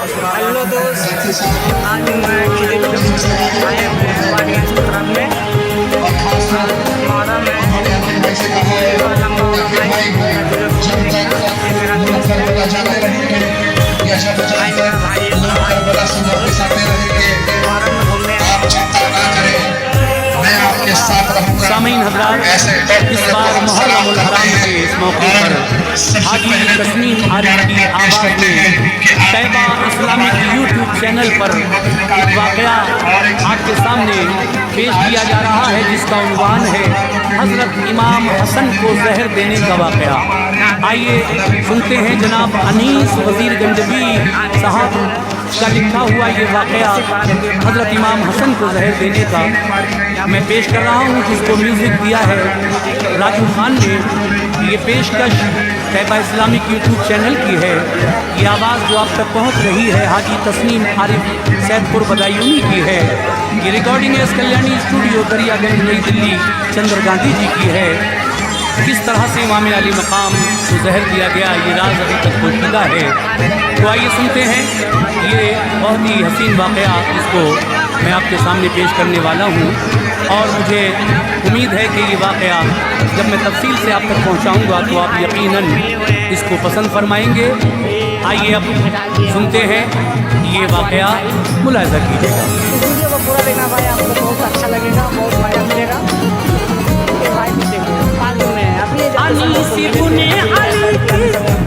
Hello दोस्त, आज मैं आया हूँ वाडियाँ तरफ में हमारा मैं लंबा सामीन हज़रात, इस बार मुहर्रमुल हराम के इस मौके पर हाजी तस्नीम आरिफ की आवाज़ में तैयबा इस्लामिक यूट्यूब चैनल पर एक वाक़या आपके सामने पेश किया जा रहा है, जिसका उन्वान है हज़रत इमाम हसन को जहर देने का वाक़या। आइए सुनते हैं जनाब अनीस वज़ीर गंजवी साहब का लिखा हुआ ये वाक़या हज़रत इमाम हसन को जहर देने का मैं पेश कर रहा हूँ, जिसको म्यूज़िक दिया है राजू खान ने। ये पेशकश तैयबा इस्लामिक यूट्यूब चैनल की है। ये आवाज़ जो आप तक पहुँच रही है हाजी तस्नीम आरिफ सैदपुर बदायूनी की है। ये recording S Kalyani studio Daryaganj नई दिल्ली चंद्र गांधी जी की है। किस तरह से इमाम अली मकाम को जहर दिया गया ये राज अभी तक पोशीदा है। तो आइए सुनते हैं ये बहुत ही हसीन वाक़या, इसको मैं आपके सामने पेश करने वाला हूँ और मुझे उम्मीद है कि ये वाक़या जब मैं तफसील से आप तक पहुँचाऊँगा तो आप यकीनन इसको पसंद फरमाएंगे। आइए अब सुनते हैं ये वाक़या, मुलाहिज़ा कीजिएगा। इस वीडियो को पूरा देखना भाई, आपको बहुत अच्छा लगेगा, बहुत फायदा मिलेगा।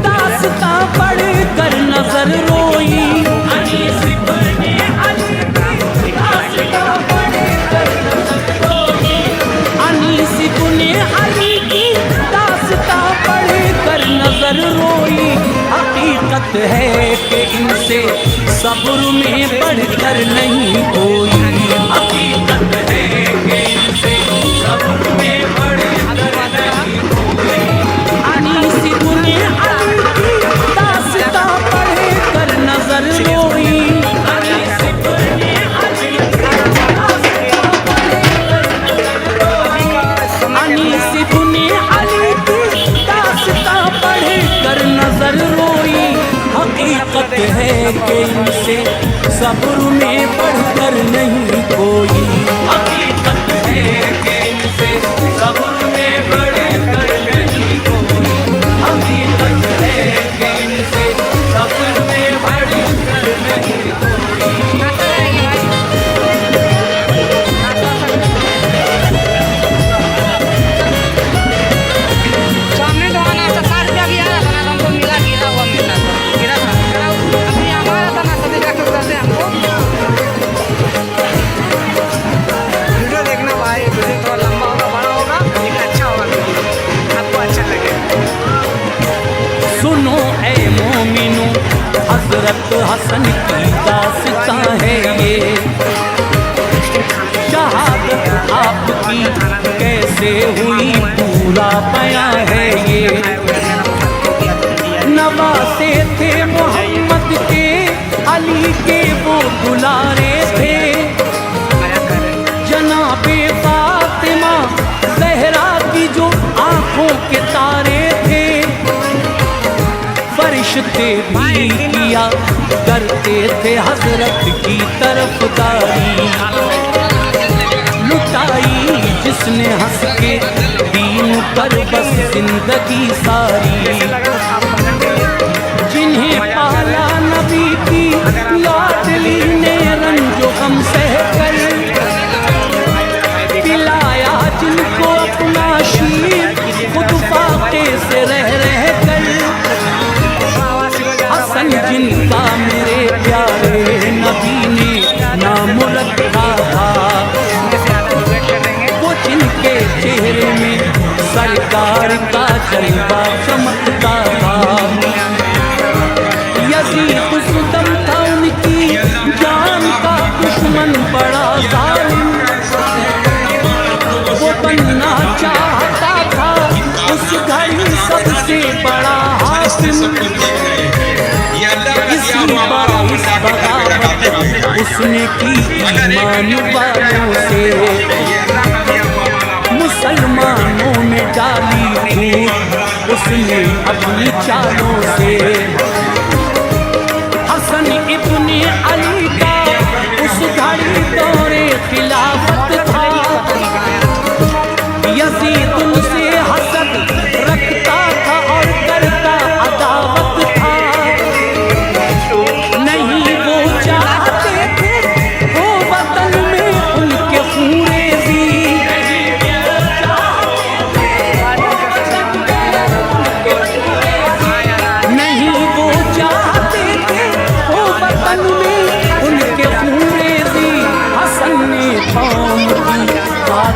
दास्तां पढ़कर नजर रोई, अनीस बुने अली की दास्तां पढ़कर नजर रोई। हकीकत है कि इनसे सब्र में बढ़कर नहीं कोई, हकीकत है कि इनसे सब्र में बढ़कर नहीं कोई। अनीस बुने अली की दास्तां पढ़कर नजर रोई, अनीस बुने अली की दास्तां अनीस बुने अली की दास्तां पढ़कर नजर रोई। हकीकत है कि इनसे सब्र में बढ़कर नहीं कोई, हकीकत है कि इनसे सब्र में बढ़कर नहीं कोई, हकीकत है कि इनसे सब्र में बढ़कर नहीं कोई। सामने तो आना था, 60 रुपया भी आ रहा था ना, हमको मिला, गिरा हुआ मिला था, गिरा था। अभी हमारा था ना, सभी जाके उधर हमको वीडियो देखना भाई। वीडियो थोड़ा लंबा होगा, बड़ा होगा, लेकिन अच्छा होगा, आपको अच्छा लगेगा। सुनो ऐ मोमिनो, हजरत हसन की दास्तां है ये, शहादत आपकी कैसे हुई पूरा बयां है ये। नवासे थे मोहम्मद के, अली के वो दुलारे थे, जनाबे फातिमा ज़हरा की जो आँखों के तारे थे। फरिश्ते भी किया करते थे हजरत की तरफदारी, लुटाई जिसने हंस के दीन पर बस जिंदगी सारी। जिन्हें पाला नबी की लाडली ने रंजो गम सह कर, पिलाया जिनको अपना शीर खुद फाके से रह रह कर। हसन जिनका मेरे प्यारे नबी ने नाम रखा था, वो जिनके चेहरे में सरकार का जलवा चमकता था। यजीद सुदम था उनकी जान का दुश्मन, बड़ा जालिम वो बनना चाहता था उस घड़ी सबसे बड़ा हाकिम। इसी बाइस बगावत उसने की ईमान वालों से, मुसलमानों में डाली फूट उसने अपनी चालों से। हसन इब्न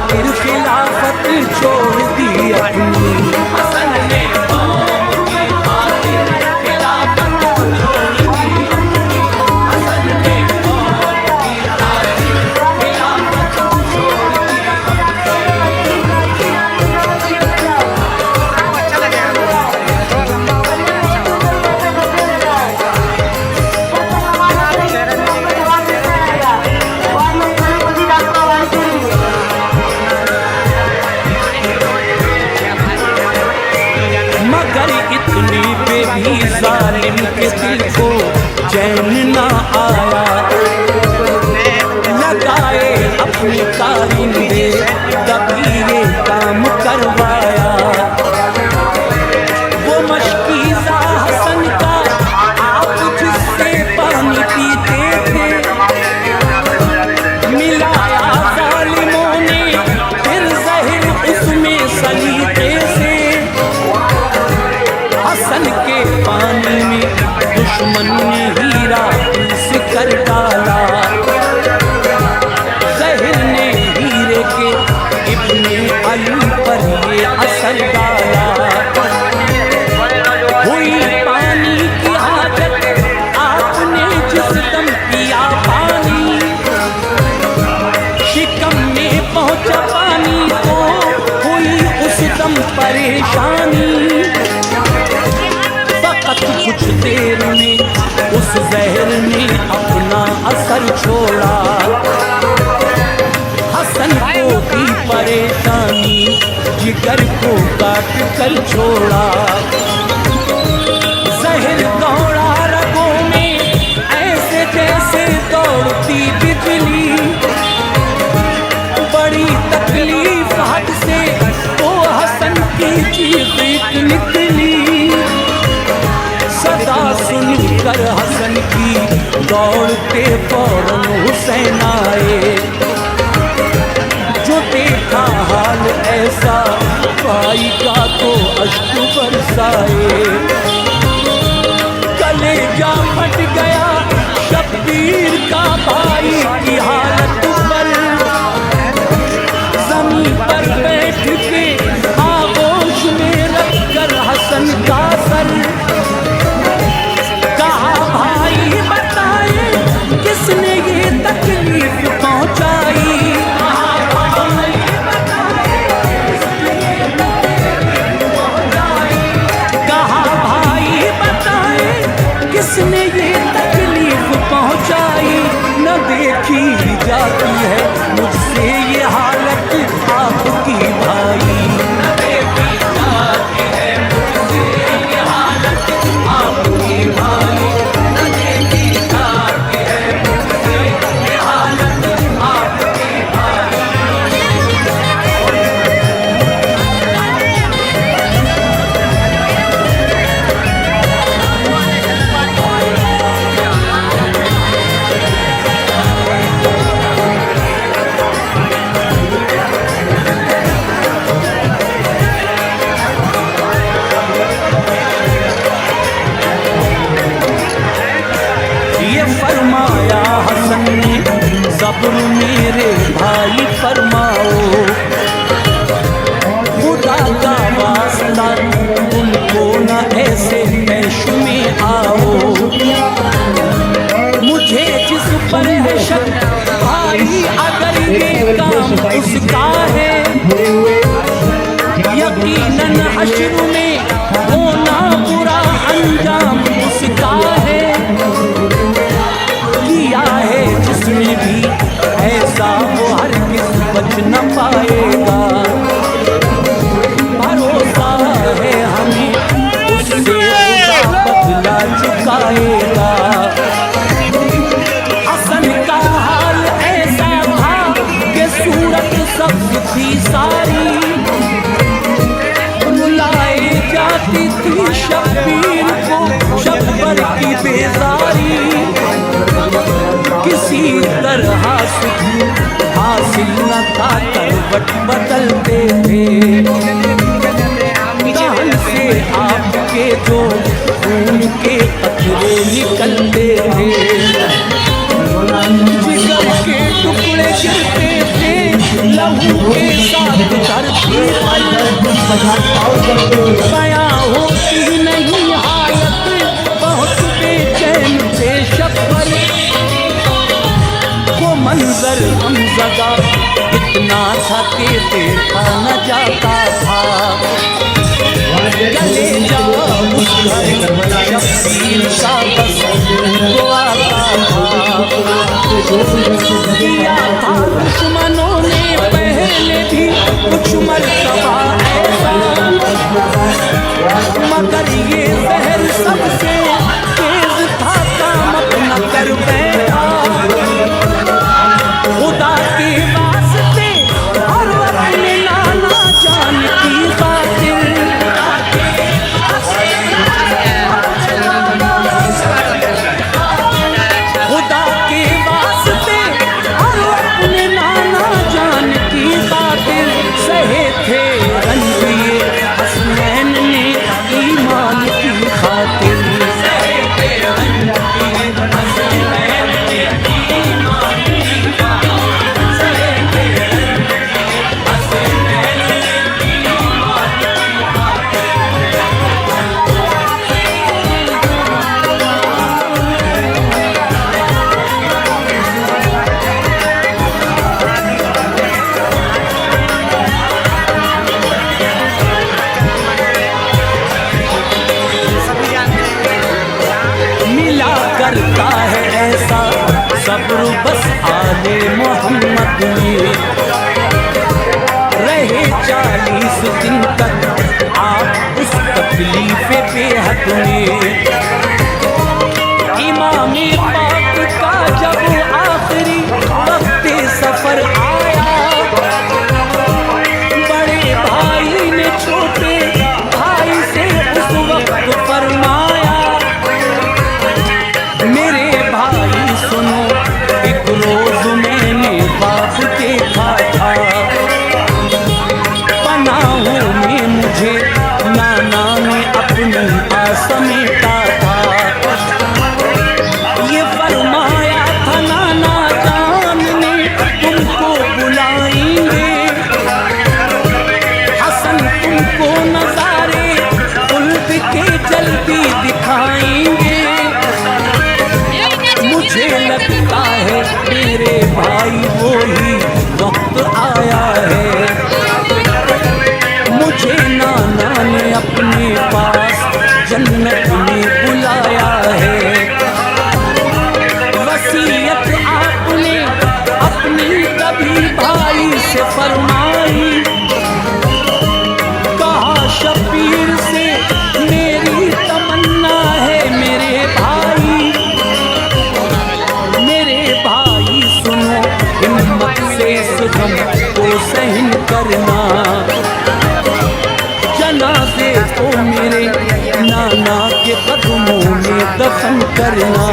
खातिर खिलाफत छोड़ दी अपनी। हसन ने कौम की खातिर खिलाफत छोड़ दी। हसन ने कौम की खातिर खिलाफत छोड़ दी। अच्छा लगेगा, थोड़ा लंबा होगा मगर इतने पे भी जालिम के दिल को चैन ना आया। लगाए अपनी कारिंदे तभी ये काम करवाया। वो मशकीज़ा हसन का आप जिससे पानी पीते थे, मिलाया जालिमों ने फिर जहर उसमें सलीके से। हसन के पानी में दुश्मन ने हीरा पीस कर डाला। जहर ने हीरे के इब्ने अली पर ये असर डाला। हुई पानी की हाजत आपने जिस दम पिया पानी, शिकम में पहुंचा पानी तो हुई उस दम परेशानी। कुछ देर में उस जहर ने अपना असर छोड़ा। हसन को भी परेशानी जिगर को काट कर छोड़ा। जहर दौड़ा रगों में ऐसे जैसे दौड़ती बिजली। बड़ी तकलीफ हद से तो हसन की चीख निकली। सदा सुनकर हसन की दौड़ते फौरन हुसैन आए। जो देखा हाल ऐसा भाई का तो अश्क बरसाए। कलेजा फट गया शब्बीर का भाई की हालत पर। जमीन पर बैठ के आगोश में रखकर हसन का सर। किसने ये तकलीफ पहुंचाई। कहा भाई बताए किसने ये तकलीफ पहुंचाई। न देखी जाती है मुझसे ये हालत आपकी भाई। न देखी जाती है मुझसे ये हालत आपकी भाई। न देखी जाती है मुझसे ये हालत आपकी भाई। ये फरमाया हसन ने सब्र मेरे भाई फरमाओ। खुदा का वास्ता तुमको न ऐसे पेश में आओ। मुझे जिस पर है शक भाई अगर ये काम उसका है, यकीनन हश्र में होना बुरा अंजाम उसका है। किया है जिसने भी ऐसा वो हरगिज़ बच न पाएगा। भरोसा है हमें उससे खुदा बदला चुकाएगा। हसन का हाल ऐसा था कि सूरत सब्ज़ थी सारी। रुलाई जाती थी शब्बीर को शब्बर की बेजारी। किसी तरह सुख हासिल न था करवट बदलते थे। कान से आपके जो खून के कतरे निकलते थे। जिगर के टुकड़े गिरते थे लहू के बयां होती नहीं हालत बहुत बेचैन बेशक्कर, वो मंजर हम जगा इतना था कि देखा न जाता था। गले जा उस घर शब्बीर का बस वो आता था। किया था दुश्मनों ने पहले भी कुछ मरतबा ऐसा, मगर ये जहर सबसे तेज था, काम अपना कर बैठा। खुदा के वास्ते और अपने नाना जान की खातिर, खुदा के वास्ते और अपने नाना जान की खातिर सहे थे रंज ये हसनैन ने ईमान की खातिर। सहे थे रंज ये हसनैन ने ईमान की खातिर। सहे थे रंज ये हसनैन ने ईमान की खातिर। सभी जानते हैं मिला करता है ऐसा सब्र बस आले मोहम्मद में। रहे 40 दिन तक आप उस तकलीफ बेहद में। इमाम पाक का जब आखिरी वक्त सफर आया, बड़े भाई ने छोटे भाई से उस वक्त फरमाया, मेरे भाई सुनो एक रोज मैंने बाप देखा था, पनाहों में मुझे नाना ने अपनी समेटा था। ये फरमाया था नाना जान ने तुमको बुलाएंगे, हसन तुमको नजारे उल्फ के जल्दी दिखाएंगे। मुझे लगता है मेरे भाई वो ही वक्त आया है, मुझे नाना ने अपने पास जन्नत में बुलाया है। वसीयत आपने अपनी कभी भाई से फरमाई, कहा शब्बीर से मेरी तमन्ना है मेरे भाई। मेरे भाई सुनो हिम्मत से इस गम को सहन करना, जनाजे को मेरे नाना के कदमों में दफन करना।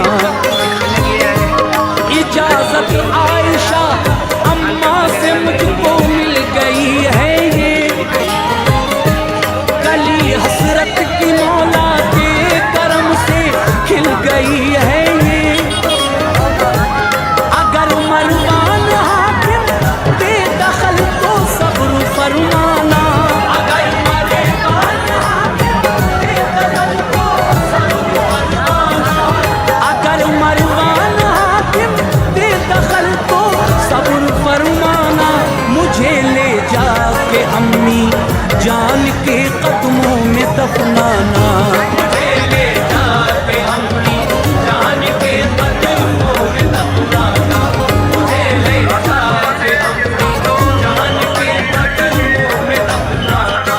इजाजत आयशा अम्मा से मुझको मिल गई है ये, कली हसरत की मौला के करम से खिल गई है ये। अगर मरवान हाकिम बेदखल तो सब्र फरमाना, अगर मरवान हाकिम बेदखल तो सब्र फरमाना, अगर मरवान हाकिम बेदखल तो सब्र फरमाना। मुझे ले जाके अम्मी जान के कदमों में दफनाना, मुझे ले जाके अम्मी जान के कदमों में दफनाना, मुझे ले जाके अम्मी जान के कदमों में दफनाना।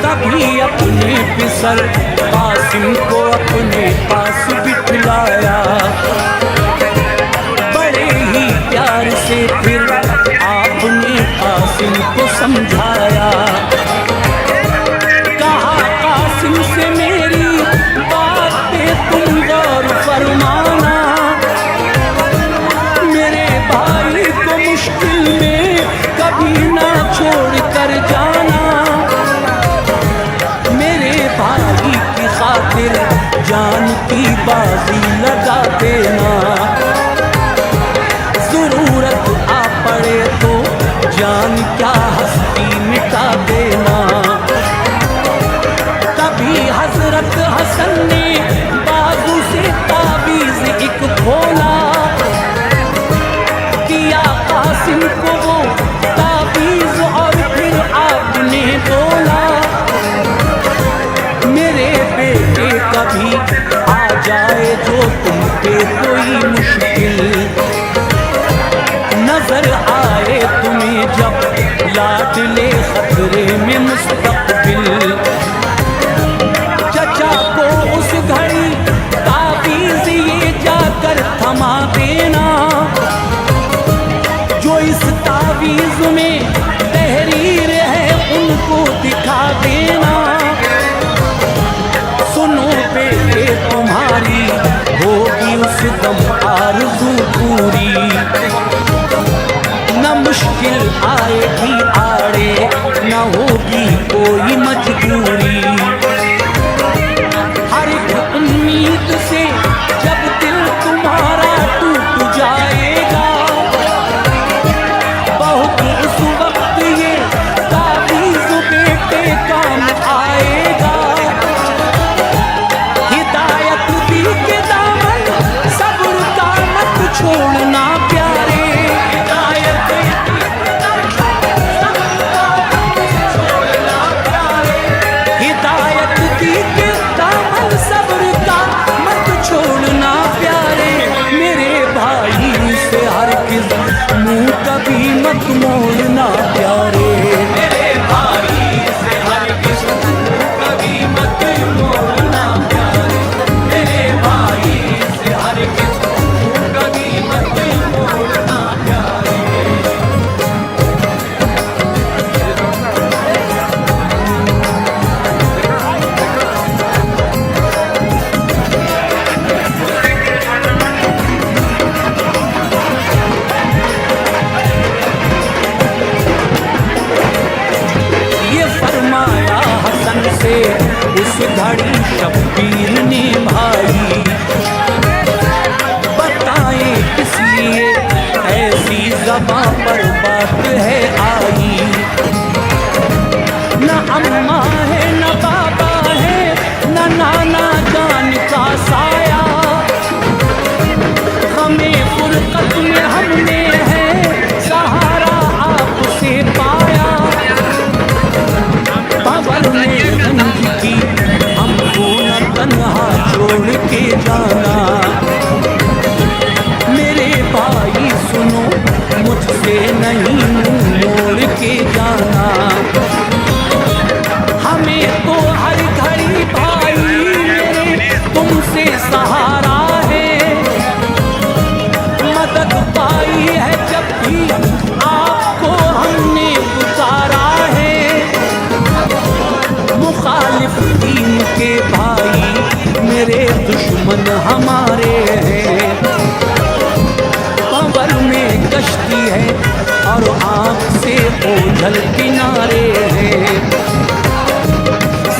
तभी अपने पिसर कासिम को अपने पास बिठलाया, बड़े ही प्यार से फिर आपने कासिम को समझाया। कहा कासिम से मेरी बात पे तुम गौर छोड़ कर जाना, मेरे भाई की खातिर जान की बाजी लगा देना, जरूरत आ पड़े तो जान क्या हस्ती मिटा देना। कभी हजरत हसन ने बाजू से ताबीज एक खोला, दिया कासिम को वो ताबीज और फिर आपने बोला, मेरे बेटे कभी आ जाए जो तुम पे कोई मुश्किल, नजर आए तुम्हें जब लाडले खतरे में मुस्तकबिल, चचा को उस घड़ी ताबीज ये जाकर थमा देना, जो इस ताबीज में तहरीर है उनको दिखा देना। सुनो बेटे तुम्हारी होगी उस दम आरज़ू पूरी, न मुश्किल आएगी आड़े न होगी कोई मजबूरी। हर एक उम्मीद से जब दिल तुम्हारा टूट जाएगा, बहुत उस वक्त ये ताबीज़ बेटे काम आएगा। हिदायत दी के दामन सब्र का मत छोड़ना प्यारे, हिदायत दी के दामन सब्र का मत छोड़ना प्यारे, मेरे भाई से हरगिज़ मुँह कभी मत मोड़ना प्यारे, मेरे भाई से हरगिज़ मुँह कभी मत मोड़ना प्यारे, मेरे भाई से हरगिज़ मुँह कभी मत मोड़ना प्यारे। ये फरमाया हसन से उस घड़ी शब्बीर ने भाई, बताएं किस लिए ऐसी ज़बां पर बात है आई, न अम्मा है न बाबा है न नाना जान का साया, हमें फुरकत में हमने है सहारा आपसे पाया, बाबर ने गंज की हमको न तन्हा छोड़ के जाना, मेरे भाई सुनो मुझसे नहीं मुँह मोड़ के जाना, हमें तो हर घड़ी भाई मेरे तुमसे सहारा है, मदद पाई है जब भी आपको हमने पुकारा है, मुखालिफ दीन के भाई मेरे दुश्मन हमारे हैं, कंवर में कश्ती है और आँख से ओझल किनारे हैं,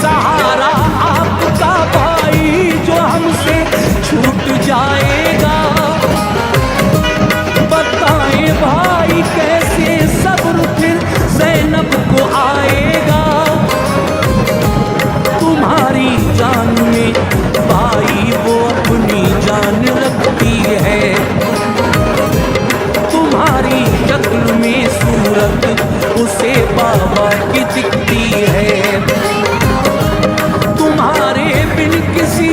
सहारा आपका भाई जो हमसे छूट जाएगा, बताएं भाई कैसे सब्र फिर ज़ैनब को आएगा, तुम्हारी जान में भाई वो अपनी जान रखती है, तुम्हारी शक्ल में सूरत उसे बाबा की दिखती है, तुम्हारे बिन किसी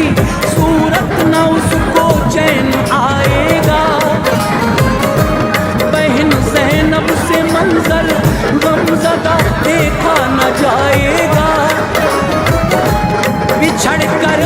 सूरत न उसको चैन आएगा, बहन ज़ैनब से मंजर गमज़दा देखा न जाएगा, बिछड़ कर